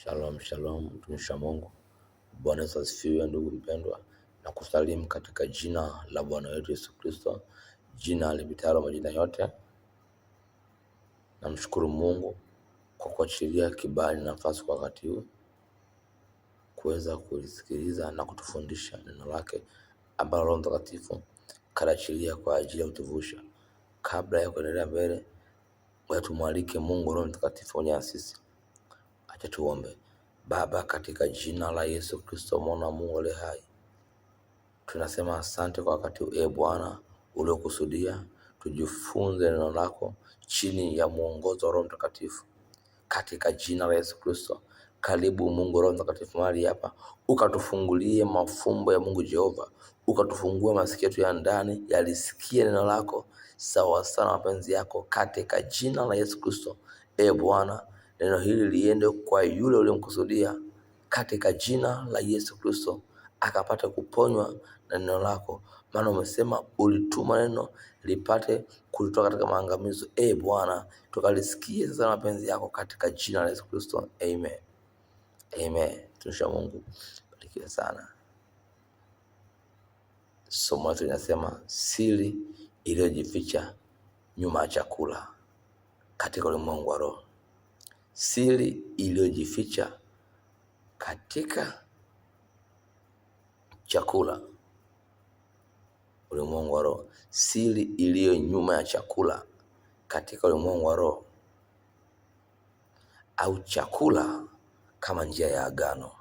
Shalom, shalom, mtumishi wa Mungu. Bwana Yesu asifiwe, ndugu mpendwa, na kusalimu katika jina la Bwana wetu Yesu Kristo, jina lipitalo majina yote. Namshukuru Mungu kwa kuachilia kibali na nafasi kwa wakati huu kuweza kulisikiliza na kutufundisha neno lake ambalo Roho Mtakatifu kaachilia kwa ajili ya kutuvusha. Kabla ya kuendelea mbele, tumwalike Mungu Roho Mtakatifu kwenye sisi. Acha tuombe. Baba, katika jina la Yesu Kristo mwana wa Mungu aliye hai, tunasema asante kwa wakati huu Bwana uliokusudia tujifunze neno lako chini ya mwongozo wa Roho Mtakatifu. Katika jina la Yesu Kristo, karibu Mungu Roho Mtakatifu mahali hapa, ukatufungulie mafumbo ya Mungu Jehova, ukatufungue masikio yetu ya ndani yalisikie neno lako sawa sana mapenzi yako, katika jina la Yesu Kristo. Bwana, neno hili liende kwa yule uliyemkusudia, katika jina la Yesu Kristo, akapata kuponywa na neno lako, maana umesema ulituma neno lipate kutoka katika maangamizo. Bwana, tukalisikie sasa mapenzi yako katika jina la Yesu Kristo. Amen. Amen. Tunisha Mungu barikiwe sana. Somo letu linasema siri iliyojificha nyuma ya chakula katika ulimwengu wa roho. Siri iliyojificha katika chakula, ulimwengu wa roho. Siri iliyo nyuma ya chakula katika ulimwengu wa roho, au chakula kama njia ya agano.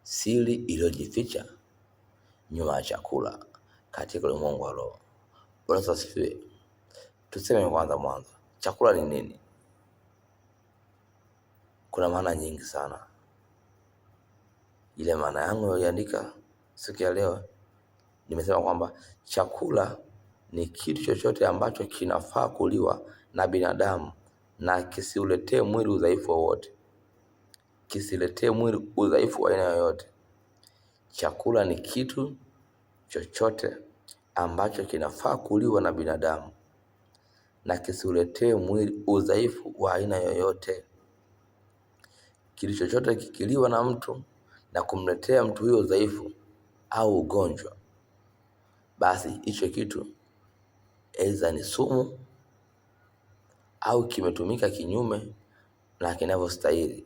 Siri iliyojificha nyuma ya chakula katika ulimwengu wa roho. Bwana asifiwe. Tuseme mwanzo, chakula ni nini? Kuna maana nyingi sana. Ile maana yangu niliandika siku ya leo, nimesema kwamba chakula ni kitu chochote ambacho kinafaa kuliwa na binadamu na kisiuletee mwili udhaifu wowote. Kisiletee mwili udhaifu wa aina yoyote. Chakula ni kitu chochote ambacho kinafaa kuliwa na binadamu na kisiuletee mwili udhaifu wa aina yoyote. Kitu chochote kikiliwa na mtu na kumletea mtu huyo udhaifu au ugonjwa, basi hicho kitu aidha ni sumu au kimetumika kinyume na kinavyostahili.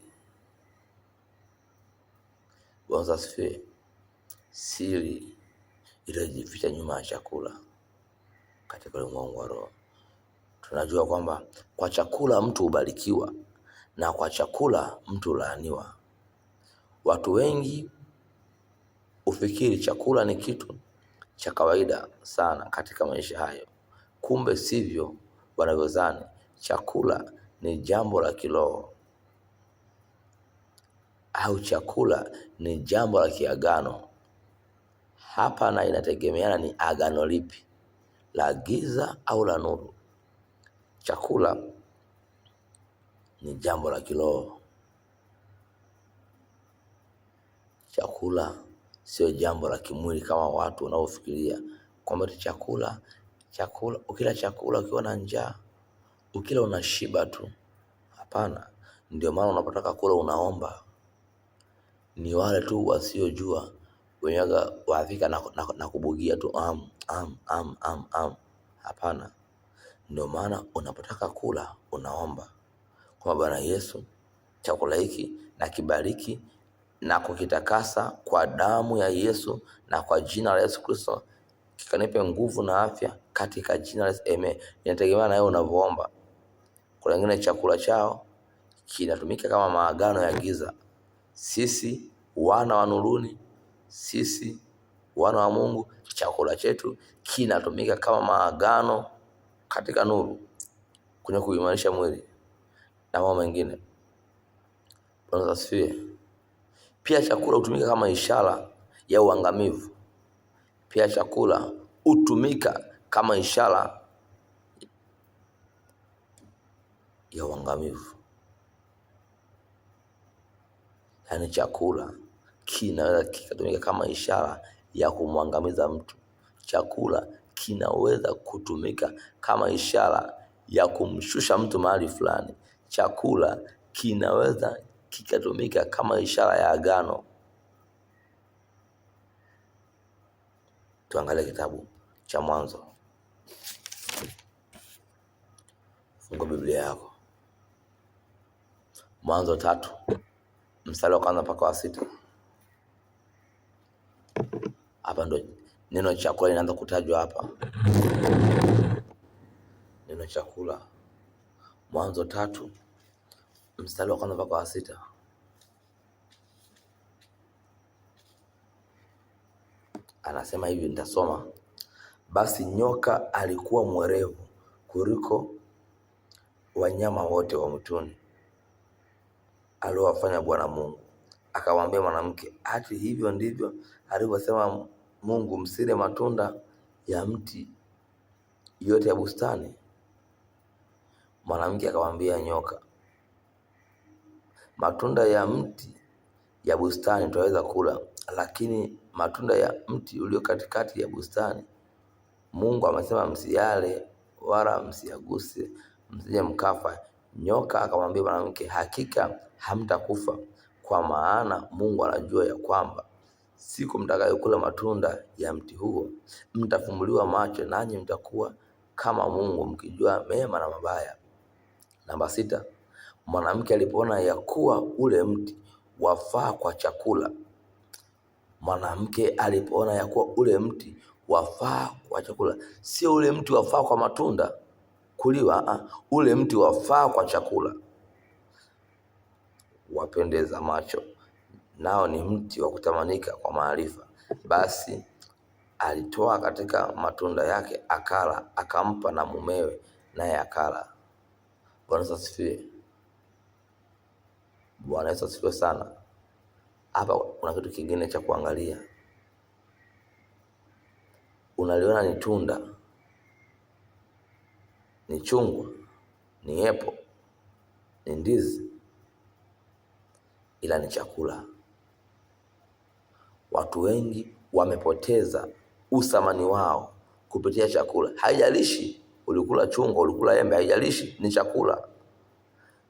Bwana asifiwe. Siri iliyojificha nyuma ya chakula katika ulimwengu wa roho. Tunajua kwamba kwa chakula mtu hubarikiwa na kwa chakula mtu hulaaniwa. Watu wengi ufikiri chakula ni kitu cha kawaida sana katika maisha hayo. Kumbe sivyo wanavyozani. Chakula ni jambo la kiroho, au chakula ni jambo la kiagano. Hapa na inategemeana ni agano lipi, la giza au la nuru. Chakula ni jambo la kiroho. Chakula sio jambo la kimwili kama watu wanaofikiria kwamba chakula ukila chakula ukiwa na njaa, ukila unashiba tu. Hapana. Ndio maana unapotaka kula unaomba. Ni wale tu wasiojua wenyaga waafika na kubugia tu Hapana. Ndio maana unapotaka kula unaomba kwa Bwana Yesu, chakula hiki na kibariki na kukitakasa kwa damu ya Yesu na kwa jina la Yesu Kristo, kikanipe nguvu na afya katika jina la Yesu. Amen. Inategemea na wewe unavyoomba. Kuna wengine chakula chao kinatumika kama maagano ya giza. Sisi wana wa nuruni, sisi wana wa Mungu, chakula chetu kinatumika kama maagano katika nuru, kwenye kuimarisha mwili na mambo mengine. Bwana asifiwe. Pia chakula hutumika kama ishara ya uangamivu. Pia chakula hutumika kama ishara ya uangamivu. Yaani chakula kinaweza kikatumika kama ishara ya kumwangamiza mtu. Chakula kinaweza kutumika kama ishara ya kumshusha mtu mahali fulani. Chakula kinaweza kikatumika kama ishara ya agano. Tuangalie kitabu cha Mwanzo. Fungua Biblia yako, Mwanzo 3 mstari wa 1 mpaka wa 6. Hapa ndo neno chakula linaanza kutajwa hapa. Neno chakula, Mwanzo 3 mstari wa 1 mpaka wa 6. Anasema hivi, nitasoma. Basi nyoka alikuwa mwerevu kuliko wanyama wote wa mwituni aliowafanya Bwana Mungu. Akamwambia mwanamke, ati hivyo ndivyo alivyosema Mungu, msile matunda ya mti yote ya bustani? Mwanamke akamwambia nyoka, matunda ya mti ya bustani tutaweza kula, lakini matunda ya mti ulio katikati ya bustani Mungu amesema msiyale wala msiyaguse, msije mkafa. Nyoka akamwambia mwanamke, hakika hamtakufa, kwa maana Mungu anajua ya kwamba siku mtakayokula matunda ya mti huo mtafumbuliwa macho, nanyi mtakuwa kama Mungu, mkijua mema na mabaya. Namba 6. Mwanamke alipoona ya kuwa ule mti wafaa kwa chakula. Mwanamke alipoona ya kuwa ule mti wafaa kwa chakula, sio ule mti wafaa kwa matunda kuliwa, ule mti wafaa kwa chakula, wapendeza macho, nao ni mti wa kutamanika kwa maarifa. Basi alitoa katika matunda yake akala, akampa na mumewe, naye akala. Bwana Yesu asifiwe. Bwana Yesu asifiwe sana. Hapa kuna kitu kingine cha kuangalia. Unaliona ni tunda, ni chungwa, ni epo, ni ndizi, ila ni chakula. Watu wengi wamepoteza uthamani wao kupitia chakula. Haijalishi ulikula chungwa, ulikula embe, haijalishi, ni chakula.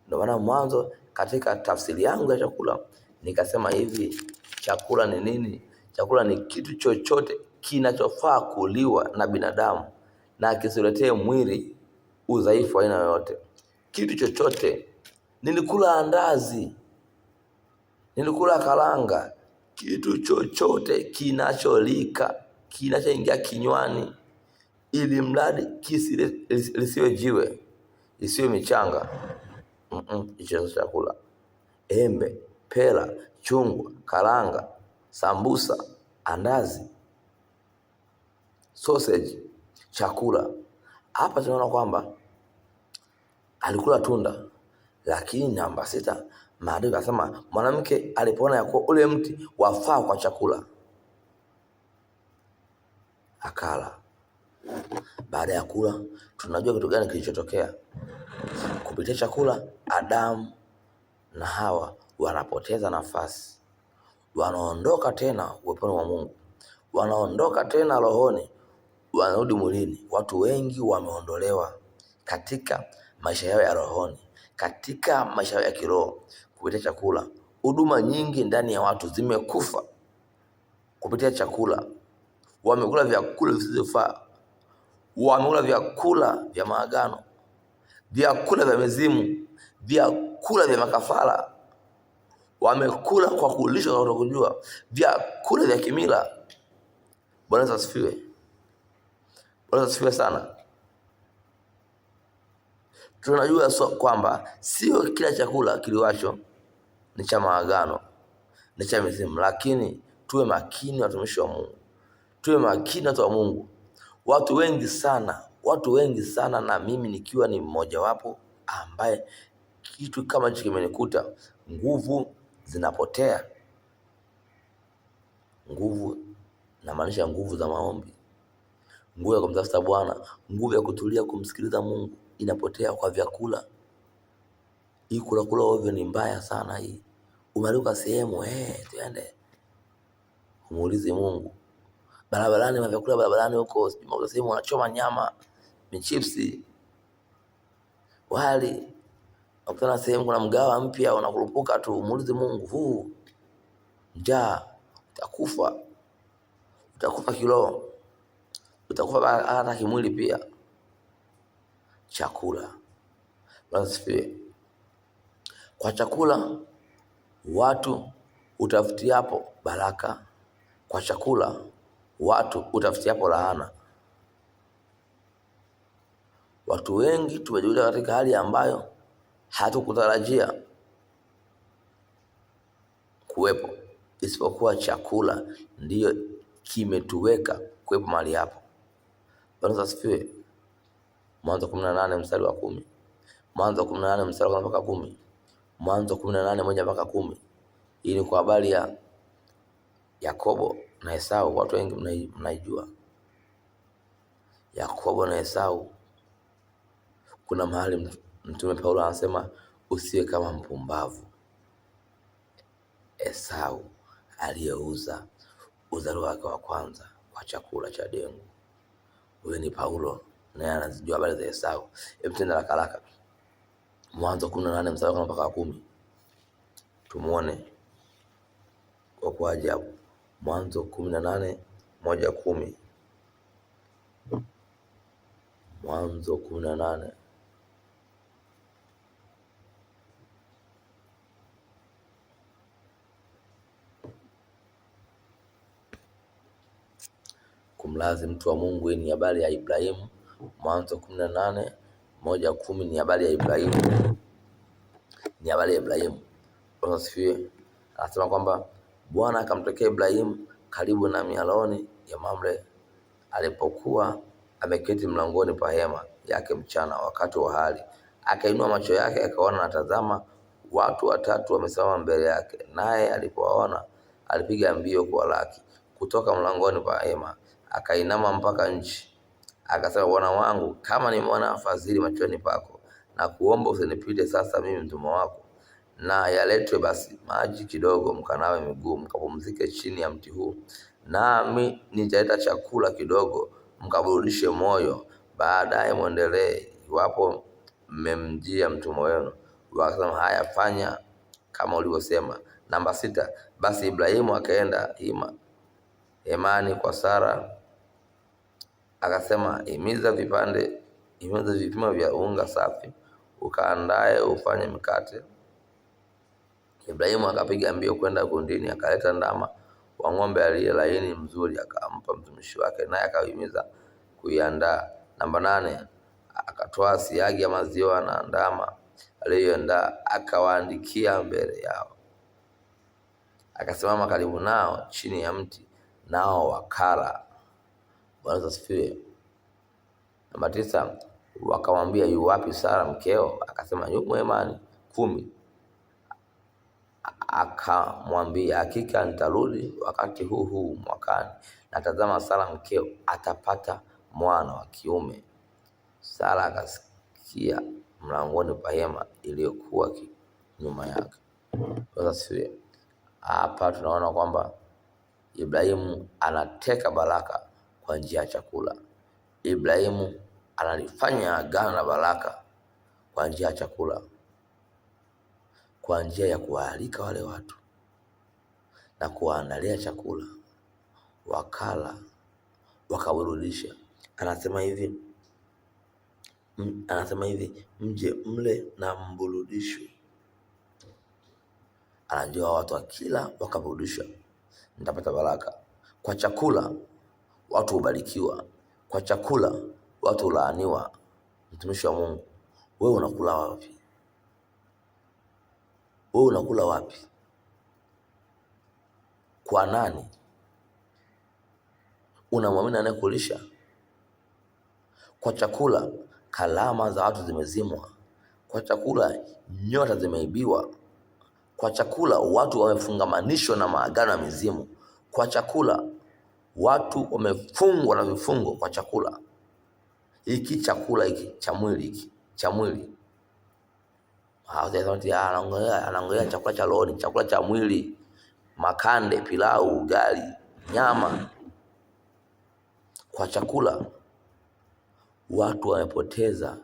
Ndio maana mwanzo katika tafsiri yangu ya chakula nikasema hivi, chakula ni nini? Chakula ni kitu chochote kinachofaa kuliwa na binadamu na kisiletee mwili udhaifu aina yoyote. Kitu chochote. Nilikula andazi, nilikula karanga, kitu chochote kinacholika, kinachoingia kinywani, ili mradi lisiwe jiwe, isiwe michanga, hicho chakula. Embe, pera, chungwa, karanga, sambusa, andazi, sausage, chakula. Hapa tunaona kwamba alikula tunda, lakini namba 6 maandiko yanasema mwanamke alipoona ya kuwa ule mti wafaa kwa chakula, akala. Baada ya kula, tunajua kitu gani kilichotokea. Kupitia chakula, Adamu na Hawa wanapoteza nafasi, wanaondoka tena uweponi wa Mungu, wanaondoka tena rohoni, wanarudi mwilini. Watu wengi wameondolewa katika maisha yao ya rohoni, katika maisha yao ya kiroho kupitia chakula. Huduma nyingi ndani ya watu zimekufa kupitia chakula. Wamekula vyakula visivyofaa, wamekula vyakula vya maagano, vyakula vya mizimu, vyakula vya makafara, wamekula kwa kulishwa na kutokujua, vyakula vya kimila. Bwana Yesu asifiwe. Bwana Yesu asifiwe sana. Tunajua kwamba sio kila chakula kiliwacho ni cha maagano, ni cha mizimu, lakini tuwe makini watumishi wa Mungu. Tuwe makini watu wa Mungu. Watu wengi sana na mimi nikiwa ni mmoja wapo ambaye kitu kama hicho kimenikuta. Nguvu zinapotea. Nguvu namaanisha nguvu za maombi, nguvu ya kumtafuta Bwana, nguvu ya kutulia kumsikiliza Mungu inapotea kwa vyakula. Hii kula ovyo ni mbaya sana hii. Umeruka sehemu, twende. Umuulize Mungu. Barabarani, vyakula barabarani huko, sehemu wanachoma nyama, michipsi, wali, Ukutana sehemu kuna mgawa mpya, unakurupuka tu, muulize Mungu, njaa, utakufa kiroho, utakufa hata kimwili pia. Chakula. Basi kwa chakula watu utafutiapo baraka, kwa chakula watu utafutiapo laana. Watu wengi tumejikuta katika hali ambayo hatukutarajia kuwepo, isipokuwa chakula ndiyo kimetuweka kuwepo mahali hapo. Bwana asifiwe. Mwanzo 18 mstari wa 10. Mwanzo 18 mstari wa mpaka 10. Mwanzo 18:1 mpaka 10. Hii ni kwa habari ya Yakobo na Esau. Watu wengi mnaijua Yakobo na Esau. Kuna mahali Mtume Paulo anasema usiwe kama mpumbavu Esau aliyeuza uzao wake wa kwanza kwa chakula cha dengu. Huyo ni Paulo, naye anazijua habari za Esau. Hebu tenda haraka. Mwanzo 18 mstari wa mpaka 10. Tumuone kwa ajabu. Mwanzo 18:1-10. Mwanzo 18. Kumlazi mtu wa Mungu. Hii ni habari ya Ibrahimu. Mwanzo 18:1-10 ni habari ya Ibrahimu. Ni habari ya Ibrahimu. Bwana asifiwe. Anasema kwamba Bwana akamtokea Ibrahimu karibu na mialoni ya Mamre, alipokuwa ameketi mlangoni pa hema yake mchana wakati wa hali. Akainua macho yake akaona, na tazama, watu watatu wamesimama mbele yake. Naye alipowaona alipiga mbio kuwalaki kutoka mlangoni pa hema, akainama mpaka nchi. Akasema, Bwana wangu, kama nimeona fadhili machoni pako, na kuomba usinipite sasa mimi mtumwa wako, na yaletwe basi maji kidogo, mkanawe miguu, mkapumzike chini ya mti huu, nami nitaleta chakula kidogo, mkaburudishe moyo, baadaye muendelee, iwapo mmemjia mtumwa wenu. Wakasema, haya, fanya kama ulivyosema. Namba 6. Basi Ibrahimu akaenda hemani kwa Sara, akasema, imiza vipimo vya unga safi, ukaandae ufanye mikate. Ibrahimu akapiga mbio kwenda kundini, akaleta ndama wa ng'ombe aliye laini mzuri, akampa mtumishi wake, naye akahimiza kuiandaa. Namba 8. Akatoa siagi ya maziwa na ndama aliyoandaa, akawaandikia mbele yao, akasimama karibu nao chini ya mti, nao wakala. Bwana asifiwe. Namba 9. Wakamwambia, yu wapi Sara mkeo? Akasema, yumo hemani. 10. Akamwambia, hakika nitarudi wakati huu mwakani, na tazama, Sara mkeo atapata mwana wa kiume. Sara akasikia mlangoni pa hema iliyokuwa nyuma yake. Sasa hapa tunaona kwamba Ibrahimu anateka baraka kwa njia ya chakula. Ibrahimu analifanya agano la baraka kwa njia ya chakula, kwa njia ya kuwaalika wale watu na kuwaandalia chakula, wakala, wakaburudisha. Anasema hivi, mje mle na mburudishwe. Anajua watu wakila wakaburudisha, nitapata baraka. Kwa chakula watu hubarikiwa, kwa chakula watu hulaaniwa. Mtumishi wa Mungu, wewe unakula wapi? Wewe unakula wapi? Kwa nani? Unamwamini anayekulisha? Kwa chakula kalama za watu zimezimwa. Kwa chakula nyota zimeibiwa. Kwa chakula watu wamefungamanishwa na maagano ya mizimu. Kwa chakula watu wamefungwa na vifungo. Kwa chakula hiki, chakula hiki cha mwili. Anaongelea chakula cha roho, chakula cha mwili, makande, pilau, ugali, nyama. Kwa chakula watu wamepoteza